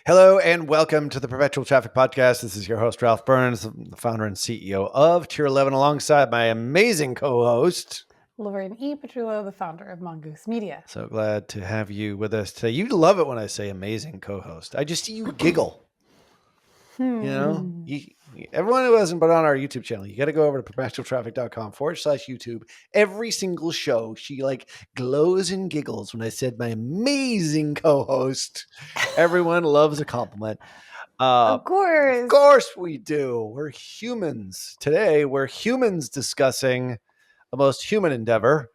Hello and welcome to the Perpetual Traffic Podcast. This is your host, Ralph Burns, the founder and CEO of Tier 11, alongside my amazing co-host, Lorraine E. Petrullo, the founder of Mongoose Media. So glad to have you with us today. You love it when I say amazing co-host. I just see you giggle. You know, everyone who hasn't been on our YouTube channel, you got to go over to perpetualtraffic.com/YouTube. Every single show, she like glows and giggles when I said my amazing co-host. Everyone loves a compliment. Of course. Of course we do. We're humans. Today, we're humans discussing the most human endeavor.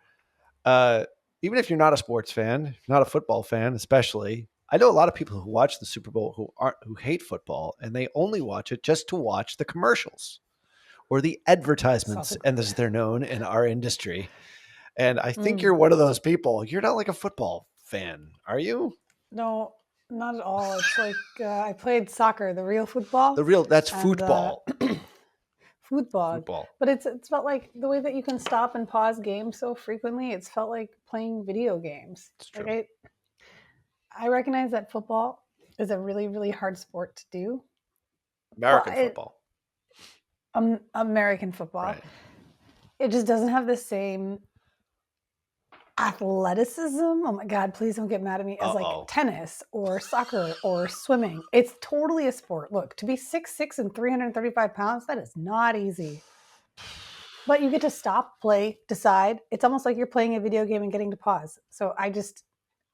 Even if you're not a sports fan, not a football fan, especially, I know a lot of people who watch the Super Bowl who hate football, and they only watch it just to watch the commercials or the advertisements, and as they're known in our industry. And I think you're one of those people. You're not like a football fan, are you? No, not at all. It's like I played soccer, the real football. That's football. Football. But it's felt like the way that you can stop and pause games so frequently, it's felt like playing video games. It's true. Like I recognize that football is a really, really hard sport to do. American football. American football. Right. It just doesn't have the same athleticism. Oh my God, please don't get mad at me. As like tennis or soccer or swimming. It's totally a sport. Look, to be 6'6" and 335 pounds, that is not easy. But you get to stop, play, decide. It's almost like you're playing a video game and getting to pause. So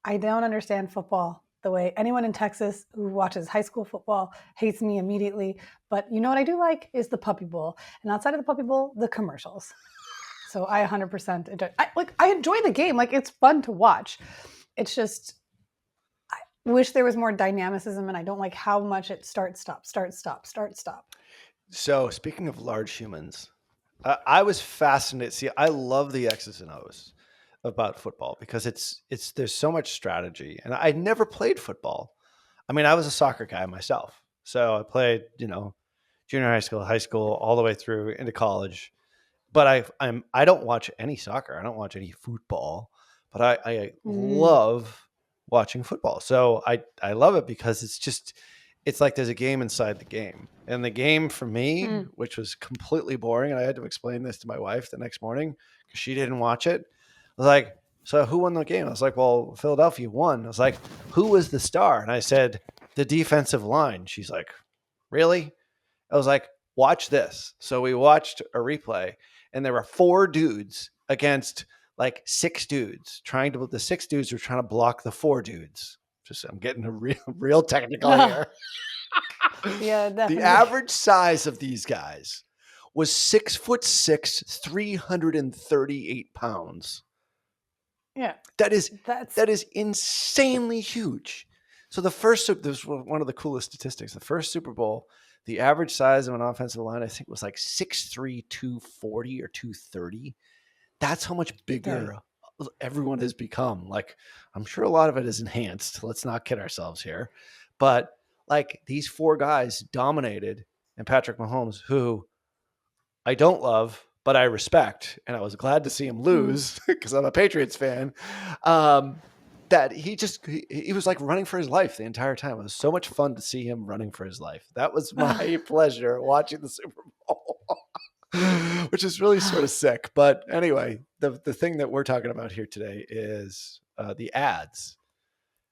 I don't understand football the way anyone in Texas who watches high school football hates me immediately. But you know what I do like is the Puppy Bowl. And outside of the Puppy Bowl, the commercials. So I 100% enjoy. I enjoy the game. Like, it's fun to watch. It's just, I wish there was more dynamicism, and I don't like how much it start, stop. So speaking of large humans, I was fascinated. See, I love the X's and O's about football because there's so much strategy, and I never played football. I mean, I was a soccer guy myself, so I played, junior high school, all the way through into college. But I don't watch any soccer. I don't watch any football, but I love watching football. So I love it because it's like there's a game inside the game. And the game for me, which was completely boring, and I had to explain this to my wife the next morning because she didn't watch it. I was like, so who won the game? I was like, well, Philadelphia won. I was like, who was the star? And I said, the defensive line. She's like, really? I was like, watch this. So we watched a replay, and there were 4 dudes against like 6 dudes the 6 dudes were trying to block the 4 dudes. I'm getting a real technical here. Yeah, definitely. The average size of these guys was 6'6", 338 pounds. Yeah. That is insanely huge. So this was one of the coolest statistics. The first Super Bowl, the average size of an offensive line, I think, was like 6'3", 240 or 230. That's how much bigger everyone has become. Like, I'm sure a lot of it is enhanced. Let's not kid ourselves here. But like, these 4 guys dominated, and Patrick Mahomes, who I don't love, but I respect, and I was glad to see him lose because I'm a Patriots fan, that he was like running for his life the entire time. It was so much fun to see him running for his life. That was my pleasure watching the Super Bowl, which is really sort of sick. But anyway, the thing that we're talking about here today is the ads.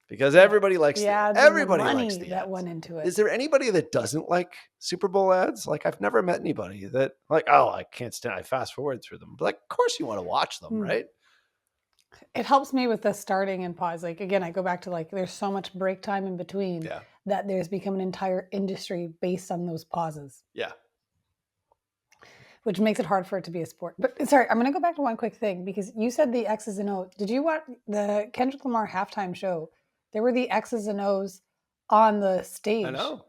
Because everybody likes the ads. Everybody likes the that went into it. Is there anybody that doesn't like Super Bowl ads? Like, I've never met anybody that like, oh, I can't stand. I fast forward through them. But like, of course you want to watch them, right? It helps me with the starting and pause. Like, again, I go back to like, there's so much break time in between that there's become an entire industry based on those pauses. Yeah. Which makes it hard for it to be a sport. But sorry, I'm going to go back to one quick thing because you said the X's and O's. Did you watch the Kendrick Lamar halftime show? There were the X's and O's on the stage. I know.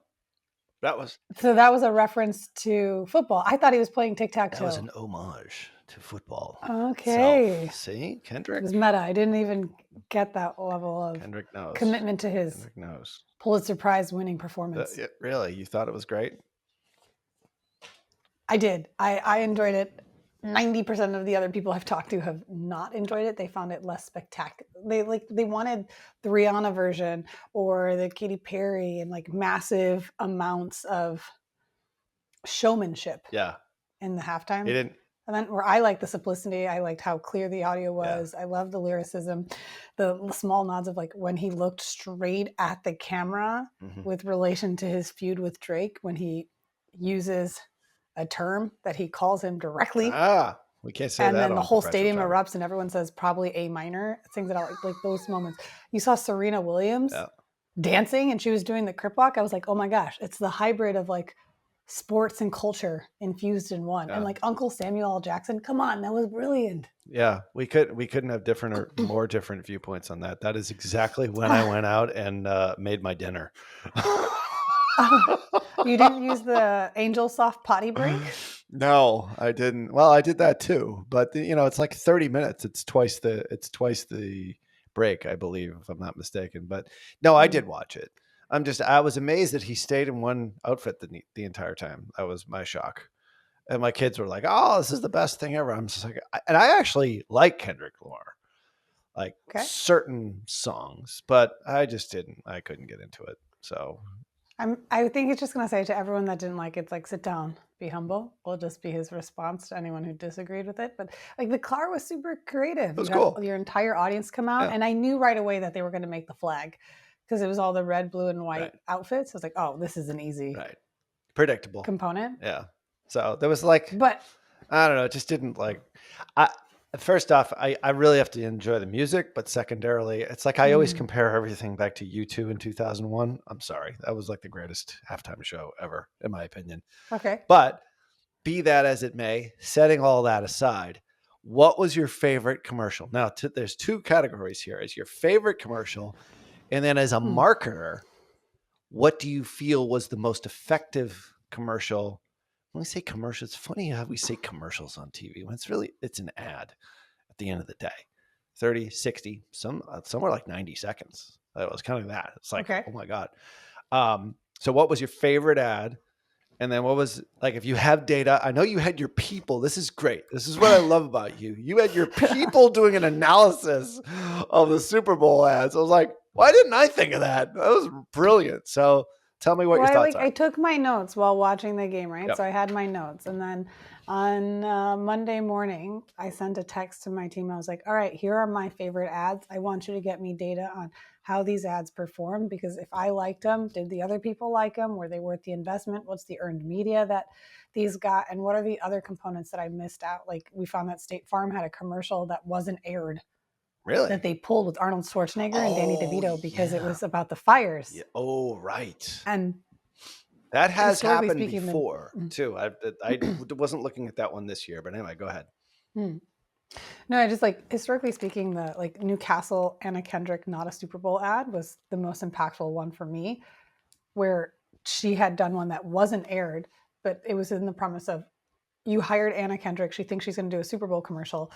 That was a reference to football. I thought he was playing tic-tac-toe. That was an homage to football. Okay. See, Kendrick? It was meta. I didn't even get that level of commitment to his Pulitzer Prize winning performance. Really? You thought it was great? I did. I enjoyed it 90% of the other people I've talked to have not enjoyed it. They found it less spectacular. They wanted the Rihanna version or the Katy Perry and like massive amounts of showmanship. Yeah. In the halftime. He didn't. And then where I liked the simplicity, I liked how clear the audio was. Yeah. I love the lyricism, the small nods of like when he looked straight at the camera with relation to his feud with Drake, when he uses a term that he calls him directly. We can't say and that. And then the whole stadium Traffic. erupts and everyone says probably A minor. Things that I like those moments. You saw Serena Williams dancing and she was doing the crip walk. I was like, oh my gosh, it's the hybrid of like sports and culture infused in one. And like Uncle Samuel L. Jackson, come on, that was brilliant. Yeah, we couldn't have different or more different viewpoints on that. That is exactly when I went out and made my dinner. You didn't use the Angel Soft potty break? No, I didn't. Well, I did that too, but it's like 30 minutes. It's twice the break, I believe, if I'm not mistaken. But no, I did watch it. I was amazed that he stayed in one outfit the entire time. That was my shock. And my kids were like, "Oh, this is the best thing ever." I'm just like, and I actually like Kendrick Lamar, like certain songs, but I couldn't get into it. So I think he's just going to say to everyone that didn't like it, it's like, sit down, be humble. Will just be his response to anyone who disagreed with it. But like the car was super creative. It was cool. Your entire audience come out. And I knew right away that they were going to make the flag because it was all the red, blue, and white outfits. I was like, oh, this is an easy, predictable component. Yeah. So there was like, but I don't know. It just didn't like, first off, I really have to enjoy the music, but secondarily, it's like I always compare everything back to U2 in 2001. I'm sorry. That was like the greatest halftime show ever, in my opinion. Okay. But be that as it may, setting all that aside, what was your favorite commercial? Now, there's two categories here. Is your favorite commercial, and then as a marketer, what do you feel was the most effective commercial? When we say commercials, it's funny how we say commercials on TV when it's an ad at the end of the day. 30, 60, somewhere like 90 seconds. That was kind of that. It's like, oh my God. So what was your favorite ad? And then what was, like, if you have data, I know you had your people. This is great. This is what I love about you. You had your people doing an analysis of the Super Bowl ads. I was like, why didn't I think of that? That was brilliant. So tell me what your thoughts are. I took my notes while watching the game, right? Yep. So I had my notes. And then on Monday morning, I sent a text to my team. I was like, all right, here are my favorite ads. I want you to get me data on how these ads performed, because if I liked them, did the other people like them? Were they worth the investment? What's the earned media that these got? And what are the other components that I missed out? Like, we found that State Farm had a commercial that wasn't aired. Really? That they pulled with Arnold Schwarzenegger and Danny DeVito because it was about the fires. Yeah. Oh, right. And that has happened before too. I wasn't looking at that one this year, but anyway, go ahead. No, I just like, historically speaking, the like Newcastle Anna Kendrick Not a Super Bowl ad was the most impactful one for me, where she had done one that wasn't aired, but it was in the premise of, you hired Anna Kendrick, she thinks she's going to do a Super Bowl commercial,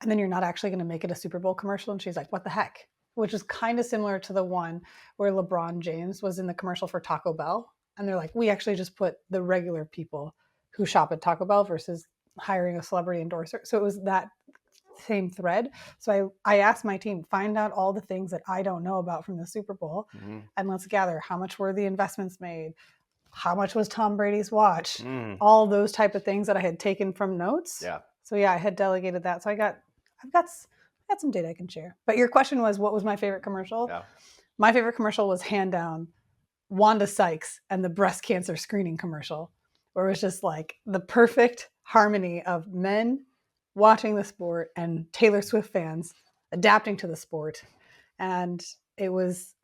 and then you're not actually going to make it a Super Bowl commercial. And she's like, what the heck? Which is kind of similar to the one where LeBron James was in the commercial for Taco Bell. And they're like, we actually just put the regular people who shop at Taco Bell versus hiring a celebrity endorser. So it was that same thread. So I asked my team, find out all the things that I don't know about from the Super Bowl. And let's gather, how much were the investments made? How much was Tom Brady's watch? All those type of things that I had taken from notes. Yeah. So yeah, I had delegated that. So I've got some data I can share. But your question was, what was my favorite commercial? Yeah. My favorite commercial was hand down Wanda Sykes and the breast cancer screening commercial, where it was just like the perfect harmony of men watching the sport and Taylor Swift fans adapting to the sport. And it was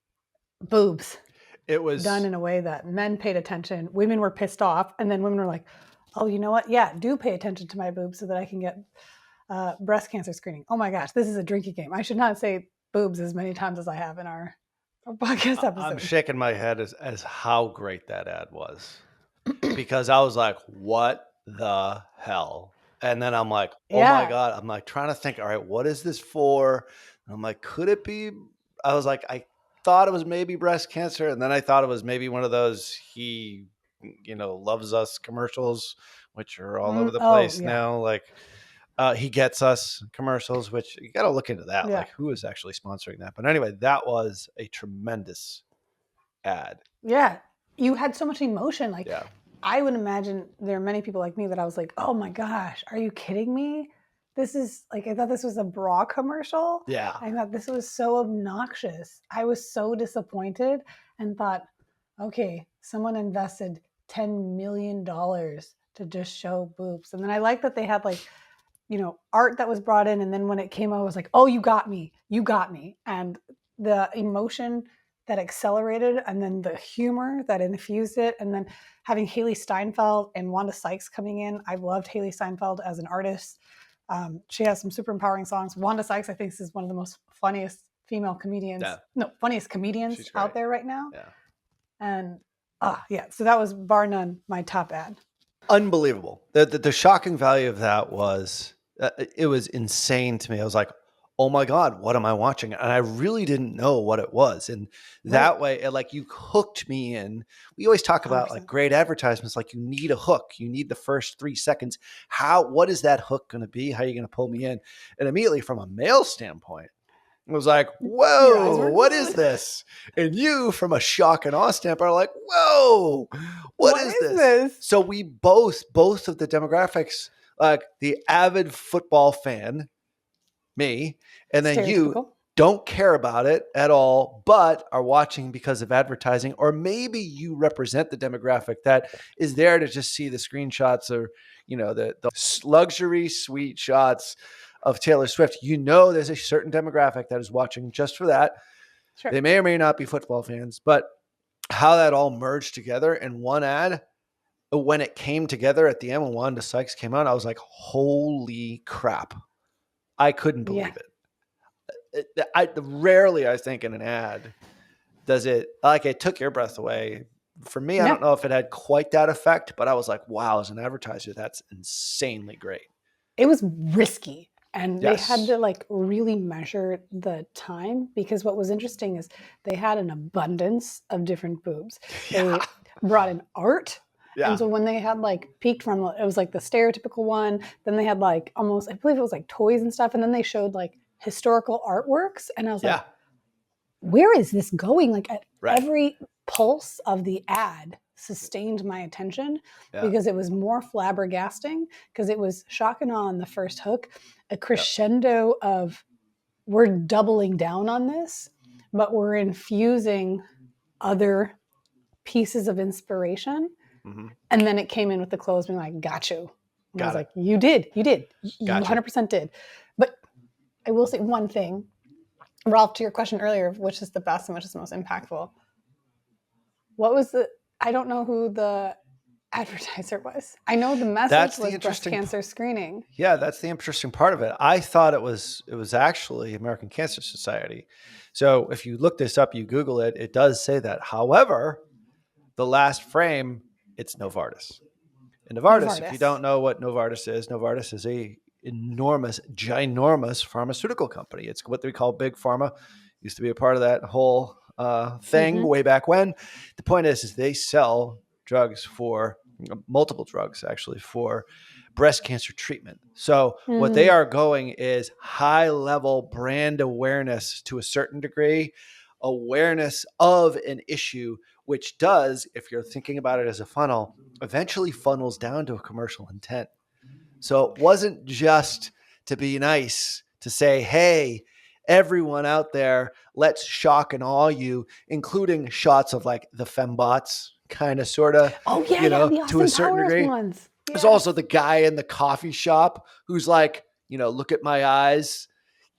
boobs. It was done in a way that men paid attention. Women were pissed off. And then women were like, oh, you know what? Yeah, do pay attention to my boobs so that I can get breast cancer screening. Oh my gosh, this is a drinking game. I should not say boobs as many times as I have in our podcast episode. I'm shaking my head as how great that ad was, because I was like, what the hell? And then I'm like, oh my God. I'm like trying to think, all right, what is this for? And I'm like, could it be? I was like, I thought it was maybe breast cancer. And then I thought it was maybe one of those he loves us commercials, which are all over the place now. Like, He Gets Us commercials, which you got to look into that. Yeah. Like, who is actually sponsoring that? But anyway, that was a tremendous ad. Yeah. You had so much emotion. Like, Yeah. I would imagine there are many people like me that I was like, oh my gosh, are you kidding me? This is like, I thought this was a bra commercial. Yeah. I thought this was so obnoxious. I was so disappointed and thought, okay, someone invested $10 million to just show boobs. And then I like that they had like, art that was brought in. And then when it came out, I was like, oh, you got me. You got me. And the emotion that accelerated and then the humor that infused it. And then having Haley Steinfeld and Wanda Sykes coming in. I've loved Haley Steinfeld as an artist. She has some super empowering songs. Wanda Sykes, I think, is one of the most funniest female comedians. Yeah. No, funniest comedians out there right now. Yeah. And yeah, so that was bar none my top ad. Unbelievable. The shocking value of that was, it was insane to me. I was like, oh my God, what am I watching? And I really didn't know what it was. And that way, you hooked me in. We always talk about 100%. like great advertisements, like you need a hook. You need the first 3 seconds. What is that hook going to be? How are you going to pull me in? And immediately from a male standpoint, it was like, whoa, what is this? And you, from a shock and awe standpoint, are like, whoa, what is this? So we both of the demographics, like the avid football fan, me, and then you don't care about it at all, but are watching because of advertising, or maybe you represent the demographic that is there to just see the screenshots or, the luxury suite shots of Taylor Swift. There's a certain demographic that is watching just for that. Sure. They may or may not be football fans, but how that all merged together in one ad, when it came together at the end, when Wanda Sykes came out, I was like, holy crap. I couldn't believe it. Rarely, I think, in an ad does it, like, it took your breath away. For me, I don't know if it had quite that effect, but I was like, wow, as an advertiser, that's insanely great. It was risky. And they had to like really measure the time, because what was interesting is they had an abundance of different boobs. They brought in art. Yeah. And so when they had like peaked from, it was like the stereotypical one. Then they had like almost, I believe it was like toys and stuff. And then they showed like historical artworks. And I was like, where is this going? Like every pulse of the ad sustained my attention because it was more flabbergasting, because it was shock and awe on the first hook, a crescendo of we're doubling down on this, but we're infusing other pieces of inspiration. Mm-hmm. And then it came in with the close being like, got you. And I was like, you did. You 100% did. But I will say one thing, Ralph, to your question earlier, which is the best and which is the most impactful. I don't know who the advertiser was. I know the message was breast cancer screening. Yeah, that's the interesting part of it. I thought it was actually American Cancer Society. So if you look this up, you Google it, it does say that. However, the last frame, it's Novartis. And Novartis, if you don't know what Novartis is a enormous, ginormous pharmaceutical company. It's what we call big pharma. Used to be a part of that whole thing way back when. The point is they sell drugs for multiple drugs, actually, for breast cancer treatment. So what they are going is high level brand awareness to a certain degree, awareness of an issue, which does, if you're thinking about it as a funnel, eventually funnels down to a commercial intent. So it wasn't just to be nice to say, hey, everyone out there, let's shock and awe you, including shots of like the fembots, kind of, sort of, to a certain degree. Ones. Yeah. There's also the guy in the coffee shop who's like, look at my eyes.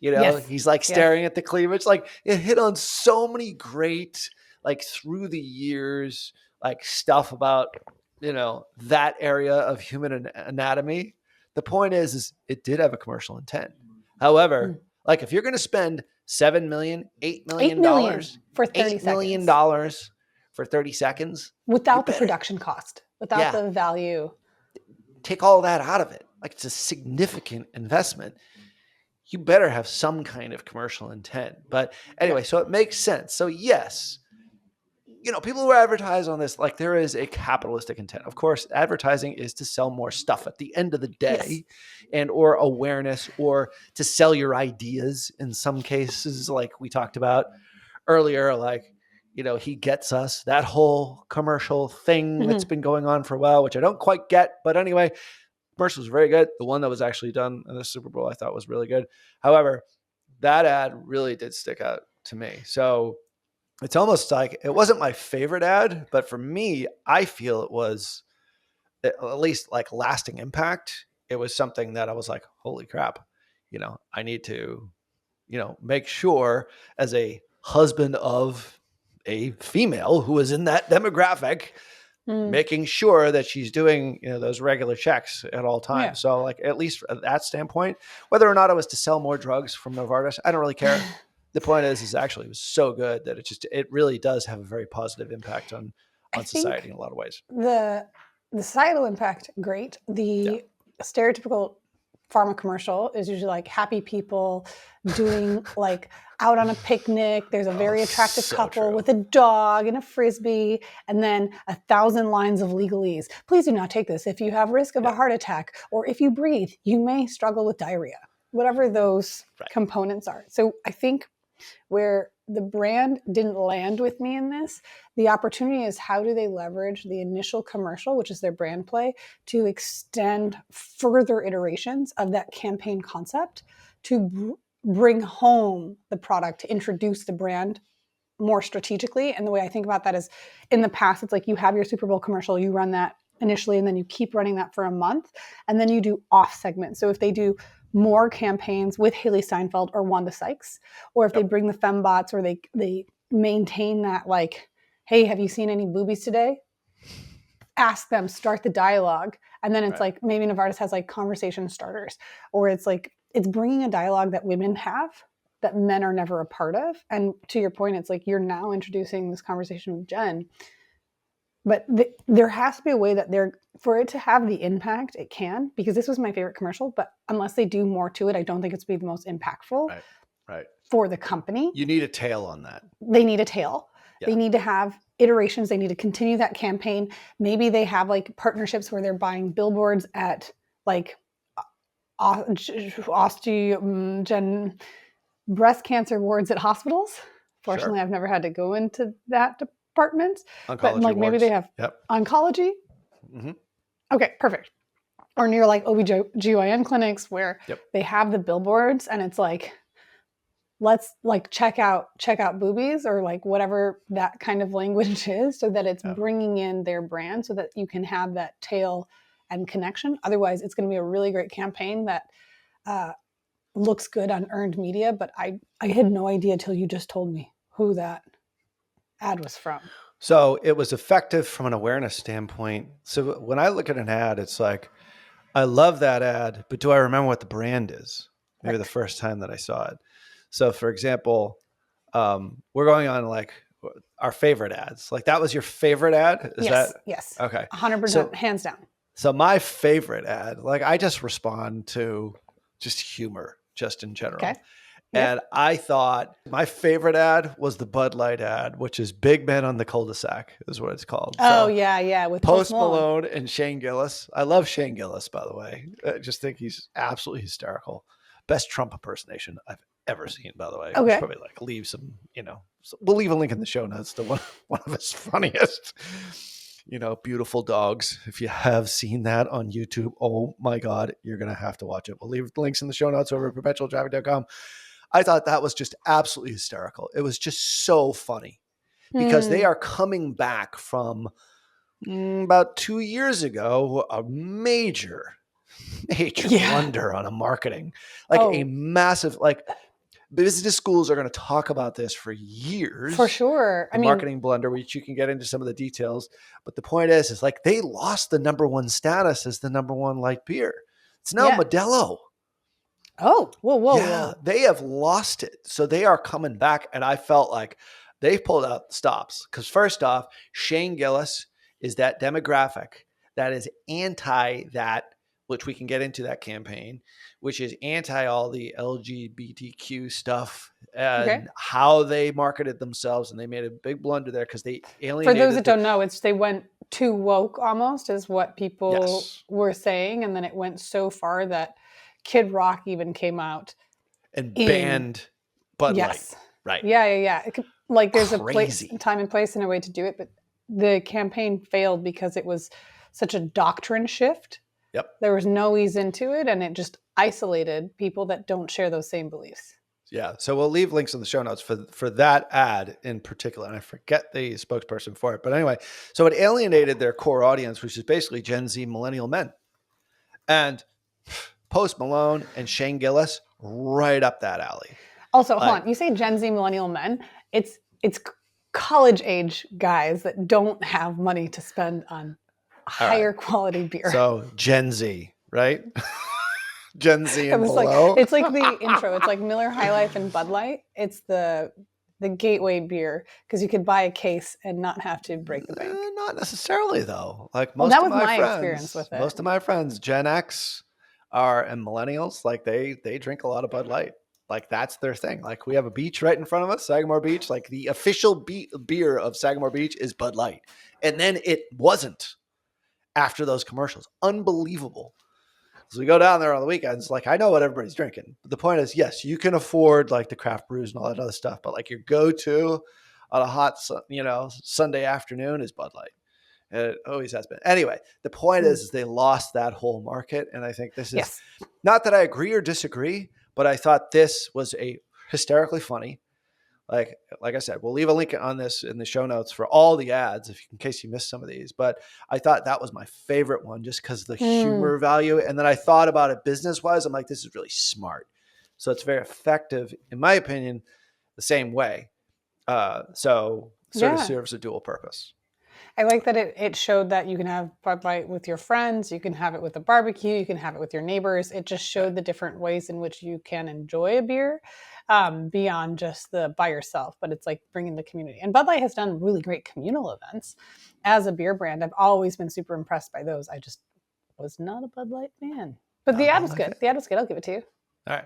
He's like staring at the cleavage. Like, it hit on so many great, like, through the years, like, stuff about, that area of human anatomy. The point is it did have a commercial intent. However, like, if you're going to spend $7 million, $8 million for 30 seconds, for 30 seconds, without the production cost, without the value, take all that out of it. Like, it's a significant investment. You better have some kind of commercial intent. But anyway, so it makes sense. So yes, people who advertise on this, like, there is a capitalistic intent. Of course, advertising is to sell more stuff at the end of the day, and or awareness, or to sell your ideas in some cases, like we talked about earlier, like, he gets us, that whole commercial thing that's been going on for a while, which I don't quite get. But anyway, commercial was very good. The one that was actually done in the Super Bowl, I thought was really good. However, that ad really did stick out to me. So it's almost like it wasn't my favorite ad, but for me, I feel it was at least like lasting impact. It was something that I was like, holy crap, I need to, make sure, as a husband of a female who is in that demographic, making sure that she's doing, those regular checks at all times. Yeah. So like, at least at that standpoint, whether or not it was to sell more drugs from Novartis, I don't really care. The point is actually it was so good that it really does have a very positive impact on society in a lot of ways. The societal impact, great. The stereotypical pharma commercial is usually like happy people doing like out on a picnic. There's a very attractive couple with a dog and a frisbee, and then 1,000 lines of legalese. Please do not take this if you have risk of a heart attack, or if you breathe, you may struggle with diarrhea. Whatever those components are. So I think where the brand didn't land with me in this, the opportunity is how do they leverage the initial commercial, which is their brand play, to extend further iterations of that campaign concept to bring home the product, to introduce the brand more strategically. And the way I think about that is, in the past, it's like you have your Super Bowl commercial, you run that initially, and then you keep running that for a month, and then you do off segments. So if they do more campaigns with Haley Steinfeld or Wanda Sykes, or if they bring the fembots, or they maintain that, like, hey, have you seen any boobies today? Ask them, start the dialogue. And then it's like, maybe Novartis has like conversation starters, or it's like, it's bringing a dialogue that women have that men are never a part of. And to your point, it's like, you're now introducing this conversation with Jen. But there has to be a way that for it to have the impact, it can, because this was my favorite commercial, but unless they do more to it, I don't think it's be the most impactful for the company. You need a tail on that. They need a tail. Yeah. They need to have iterations. They need to continue that campaign. Maybe they have like partnerships where they're buying billboards at like breast cancer wards at hospitals. Fortunately, I've never had to go into that department. Oncology but like maybe wards. they have oncology. Mm-hmm. Okay, perfect. Or near like OB/GYN clinics where they have the billboards, and it's like, let's like check out boobies, or like whatever that kind of language is, so that it's bringing in their brand, so that you can have that tail and connection. Otherwise, it's going to be a really great campaign that looks good on earned media, but I had no idea till you just told me who that ad was from. So it was effective from an awareness standpoint. So when I look at an ad, it's like, I love that ad, but do I remember what the brand is? Maybe the first time that I saw it. So for example, we're going on like our favorite ads. Like, that was your favorite ad? Yes. Okay. 100%, hands down. So my favorite ad, like, I just respond to just humor, just in general. Okay. And I thought my favorite ad was the Bud Light ad, which is Big Men on the Cul-de-sac is what it's called. Oh, so, yeah. With Post Malone and Shane Gillis. I love Shane Gillis, by the way. I just think he's absolutely hysterical. Best Trump impersonation I've ever seen, by the way. Okay. We'll probably like leave some, we'll leave a link in the show notes to one of his funniest, beautiful dogs. If you have seen that on YouTube, oh my God, you're going to have to watch it. We'll leave links in the show notes over at perpetualtraffic.com. I thought that was just absolutely hysterical. It was just so funny because they are coming back from about 2 years ago, a major blunder on a marketing, a massive, business schools are going to talk about this for years. For sure. Marketing blunder, which you can get into some of the details. But the point is like, they lost the number one status as the number one light beer. It's now Modelo. Oh, whoa. Yeah, they have lost it. So they are coming back. And I felt like they pulled out the stops. Because first off, Shane Gillis is that demographic that is anti that which we can get into that campaign, which is anti all the LGBTQ stuff Okay. and how they marketed themselves. And they made a big blunder there because they For those alienated that don't know, they went too woke almost, is what people yes, were saying. And then it went so far that Kid Rock even came out and in, banned Bud Light. yes. Right. Yeah. Like there's a place, Crazy. time and place and a way to do it. But the campaign failed because it was such a doctrine shift. Yep. There was no ease into it, and it just isolated people that don't share those same beliefs. Yeah. So we'll leave links in the show notes for that ad in particular. And I forget the spokesperson for it. But anyway, so it alienated their core audience, which is basically Gen Z millennial men. And Post Malone and Shane Gillis, right up that alley. Also, hold on. You say Gen Z millennial men. It's college age guys that don't have money to spend on higher quality beer. So Gen Z, right? Gen Z and It's below. It's like the intro. It's like Miller High Life and Bud Light. It's the gateway beer because you could buy a case and not have to break the bank. Not necessarily though. Like That was my experience with it. Most of my friends, Gen X and millennials, like they drink a lot of Bud Light. Like that's their thing. Like we have a beach right in front of us, Sagamore Beach. Like the official beer of Sagamore Beach is Bud Light. And then it wasn't after those commercials. Unbelievable. So we go down there on the weekends. Like I know what everybody's drinking. But the point is, yes, you can afford like the craft brews and all that other stuff. But like your go-to on a hot, Sunday afternoon is Bud Light. And it always has been. Anyway, the point is they lost that whole market. And I think this is not that I agree or disagree, but I thought this was a hysterically funny. Like I said, we'll leave a link on this in the show notes for all the ads in case you missed some of these. But I thought that was my favorite one just because of the humor value. And then I thought about it business-wise. I'm like, this is really smart. So it's very effective, in my opinion, the same way. So sort of serves a dual purpose. I like that it showed that you can have Bud Light with your friends, you can have it with a barbecue, you can have it with your neighbors. It just showed the different ways in which you can enjoy a beer beyond just the by yourself, but it's like bringing the community. And Bud Light has done really great communal events as a beer brand. I've always been super impressed by those. I just was not a Bud Light fan. But the ad was good. The ad was good. I'll give it to you. All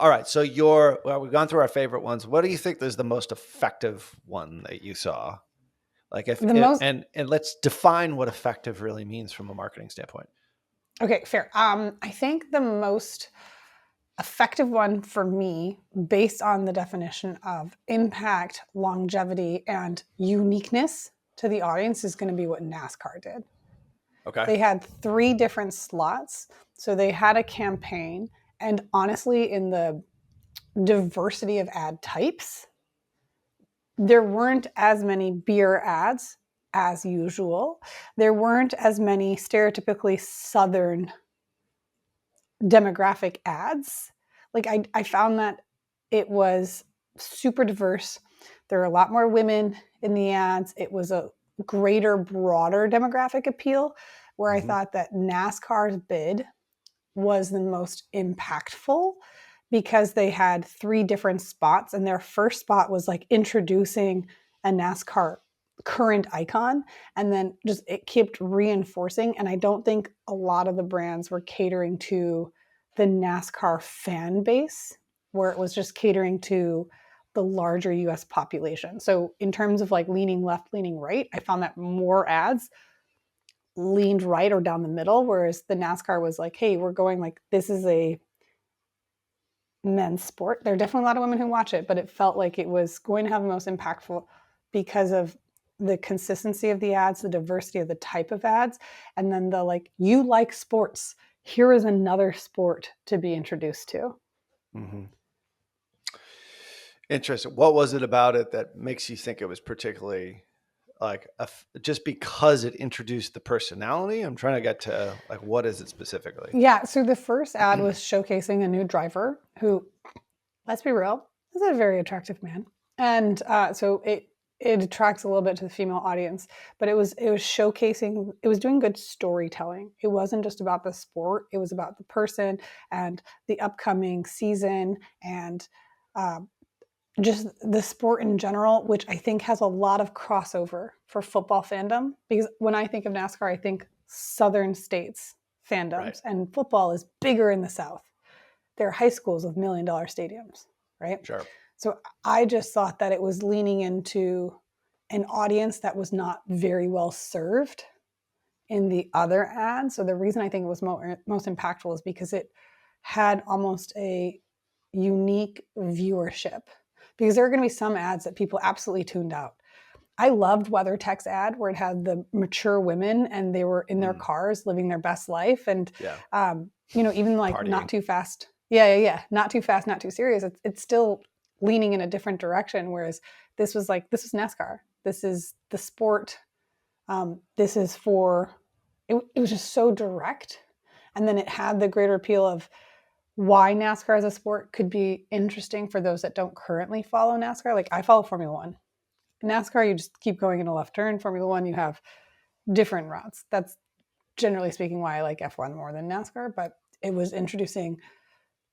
right. So we've gone through our favorite ones. What do you think is the most effective one that you saw? Like and let's define what effective really means from a marketing standpoint. Okay, fair. I think the most effective one for me, based on the definition of impact, longevity, and uniqueness to the audience, is going to be what NASCAR did. Okay. They had 3 different slots. So they had a campaign, and honestly, in the diversity of ad types, there weren't as many beer ads as usual. There weren't as many stereotypically Southern demographic ads. Like I found that it was super diverse. There were a lot more women in the ads. It was a greater, broader demographic appeal, where I thought that NASCAR's bid was the most impactful because they had 3 different spots, and their first spot was like introducing a NASCAR current icon, and then just it kept reinforcing. And I don't think a lot of the brands were catering to the NASCAR fan base, where it was just catering to the larger US population. So in terms of like leaning left, leaning right, I found that more ads leaned right or down the middle, whereas the NASCAR was like, hey, we're going like, this is a men's sport. There are definitely a lot of women who watch it, but it felt like it was going to have the most impactful because of the consistency of the ads, the diversity of the type of ads, and then the like, you like sports, here is another sport to be introduced to. Mm-hmm. Interesting. What was it about it that makes you think it was particularly like just because it introduced the personality? I'm trying to get to like, what is it specifically? Yeah. So the first ad was showcasing a new driver who, let's be real, is a very attractive man. And so it attracts a little bit to the female audience, but it was showcasing, it was doing good storytelling. It wasn't just about the sport. It was about the person and the upcoming season and just the sport in general, which I think has a lot of crossover for football fandom. Because when I think of NASCAR, I think Southern states fandoms, and football is bigger in the South. There are high schools with $1 million stadiums, right? Sure. So I just thought that it was leaning into an audience that was not very well served in the other ad. So the reason I think it was most impactful is because it had almost a unique viewership, because there are going to be some ads that people absolutely tuned out. I loved WeatherTech's ad where it had the mature women and they were in their cars living their best life. And, even like partying. Not too fast. Yeah. Not too fast, not too serious. It's still leaning in a different direction. Whereas this was NASCAR. This is the sport. This is for, it was just so direct. And then it had the greater appeal of why NASCAR as a sport could be interesting for those that don't currently follow NASCAR. Like I follow Formula One. NASCAR, you just keep going in a left turn. Formula One, you have different routes. That's generally speaking why I like F1 more than NASCAR, but it was introducing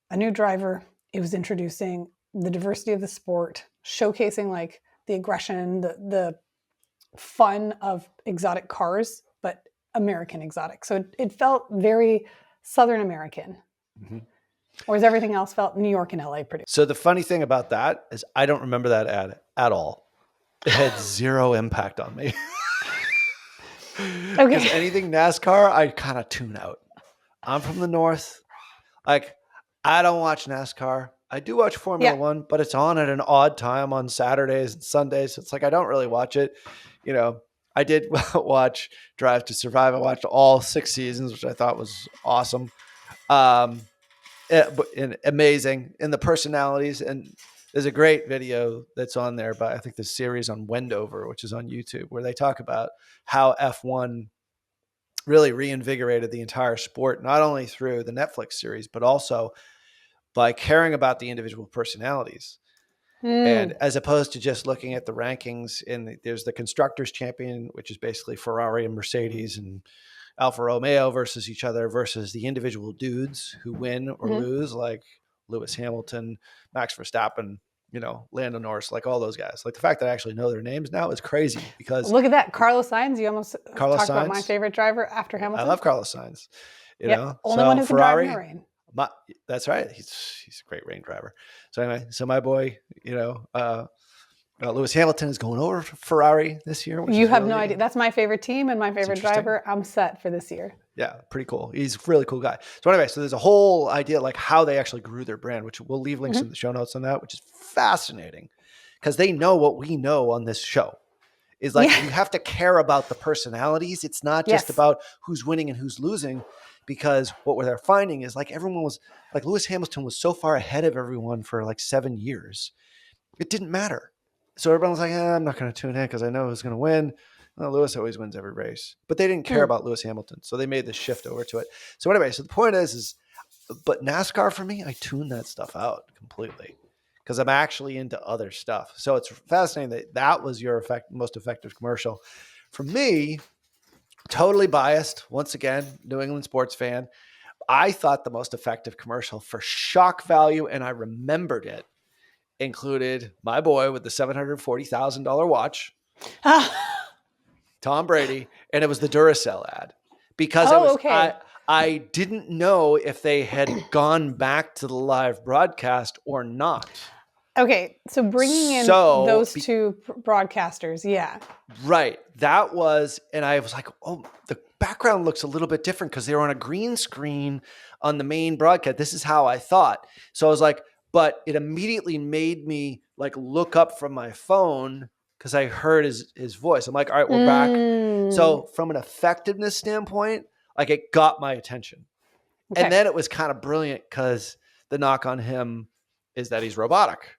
a new driver. It was introducing the diversity of the sport, showcasing like the aggression, the fun of exotic cars, but American exotic. So it felt very Southern American. Mm-hmm. Whereas everything else felt New York and LA produced. So the funny thing about that is I don't remember that ad at all. It had zero impact on me. Okay. Because anything NASCAR, I kind of tune out. I'm from the North. Like, I don't watch NASCAR. I do watch Formula One, but it's on at an odd time on Saturdays and Sundays. So it's like, I don't really watch it. I did watch Drive to Survive. I watched all 6 seasons, which I thought was awesome. And amazing in the personalities, and there's a great video that's on there, but I think the series on Wendover, which is on YouTube, where they talk about how F1 really reinvigorated the entire sport, not only through the Netflix series, but also by caring about the individual personalities. And as opposed to just looking at the rankings, there's the Constructors Champion, which is basically Ferrari and Mercedes and Alfa Romeo versus each other versus the individual dudes who win or lose, like Lewis Hamilton, Max Verstappen, Lando Norris, like all those guys. Like the fact that I actually know their names now is crazy because look at that. Carlos Sainz, you almost talked about my favorite driver after Hamilton. I love Carlos Sainz. Only one who can drive in the rain. That's right. He's a great rain driver. So anyway, my boy, Lewis Hamilton is going over to Ferrari this year. You have no idea. That's my favorite team and my favorite driver. I'm set for this year. Yeah, pretty cool. He's a really cool guy. So anyway, there's a whole idea like how they actually grew their brand, which we'll leave links in the show notes on that, which is fascinating because they know what we know on this show. Is like you have to care about the personalities. It's not just about who's winning and who's losing, because what they're finding is like everyone was like Lewis Hamilton was so far ahead of everyone for like 7 years. It didn't matter. So everyone was like, I'm not going to tune in because I know who's going to win. Well, Lewis always wins every race. But they didn't care about Lewis Hamilton. So they made the shift over to it. So anyway, the point is, but NASCAR for me, I tune that stuff out completely because I'm actually into other stuff. So it's fascinating that was your most effective commercial. For me, totally biased. Once again, New England sports fan. I thought the most effective commercial for shock value, and I remembered it, included my boy with the $740,000 watch, Tom Brady, and it was the Duracell ad because I didn't know if they had gone back to the live broadcast or not. Okay, so bringing in those two broadcasters, right. That was, and I was like, oh, the background looks a little bit different because they were on a green screen on the main broadcast. This is how I thought. So I was like, but it immediately made me like look up from my phone because I heard his voice. I'm like, all right, we're back. So from an effectiveness standpoint, like it got my attention. Okay. And then it was kind of brilliant because the knock on him is that he's robotic.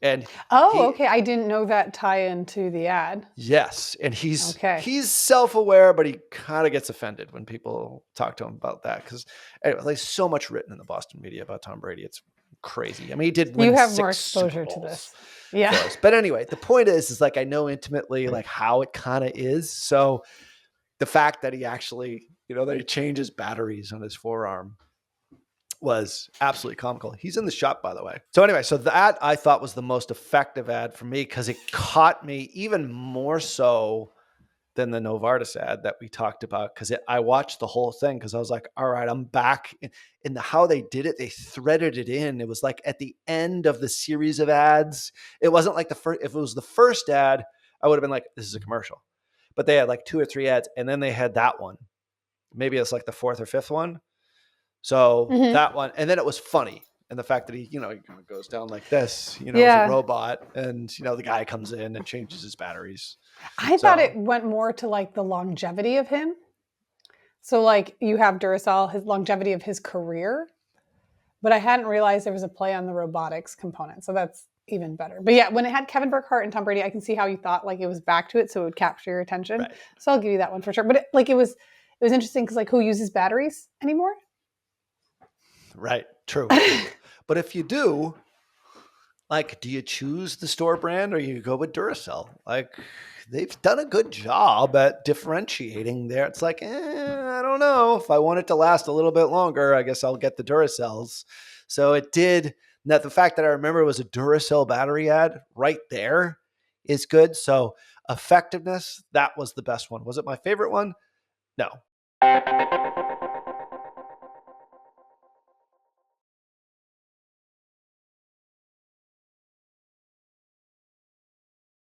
And okay. I didn't know that tie into the ad. Yes. And he's self-aware, but he kind of gets offended when people talk to him about that. Because anyway, there's so much written in the Boston media about Tom Brady. It's crazy. I mean, he did win 6 You have more exposure to this. Yeah. But anyway, the point is like I know intimately like how it kind of is. So the fact that he actually, that he changes batteries on his forearm was absolutely comical. He's in the shop, by the way. So anyway, that I thought was the most effective ad for me because it caught me even more so than the Novartis ad that we talked about, because I watched the whole thing because I was like, all right, I'm back. In the how they did it, they threaded it in. It was like at the end of the series of ads. It wasn't like the first. If it was the first ad, I would have been like, this is a commercial. But they had like 2 or 3 ads, and then they had that one. Maybe it's like the 4th or 5th one. So that one, and then it was funny. And the fact that he kind of goes down like this, as a robot, and the guy comes in and changes his batteries. I thought it went more to like the longevity of him. So like you have Duracell, his longevity of his career, but I hadn't realized there was a play on the robotics component. So that's even better. But yeah, when it had Kevin Burkhardt and Tom Brady, I can see how you thought like it was back to it, so it would capture your attention. Right. So I'll give you that one for sure. But it was interesting because like who uses batteries anymore? Right. True. But if you do, like, do you choose the store brand or you go with Duracell? Like, they've done a good job at differentiating there. It's like, I don't know. If I want it to last a little bit longer, I guess I'll get the Duracells. So it did. Now, the fact that I remember it was a Duracell battery ad right there is good. So effectiveness, that was the best one. Was it my favorite one? No.